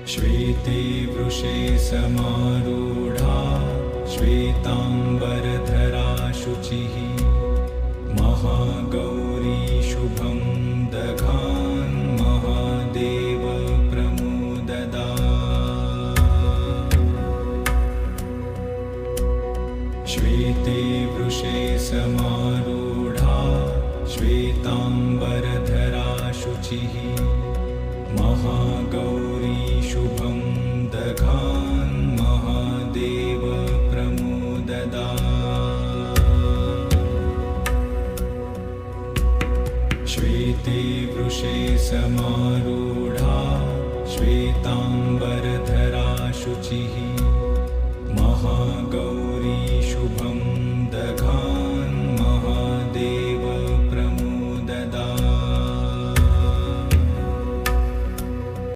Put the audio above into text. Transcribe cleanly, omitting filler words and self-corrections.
श्वेते वृषे समारूढा श्वेताम्बरधरा शुचिः महागौरी शुभं दधान् महादेव प्रमुददा। श्वेते वृषे समारूढा श्वेताम्बरधरा शुचिः महागौरी शुभं दधान् महादेव प्रमुददा। श्वेते वृषे समारूढा श्वेताम्बरधरा शुचिः महागौरी शुभं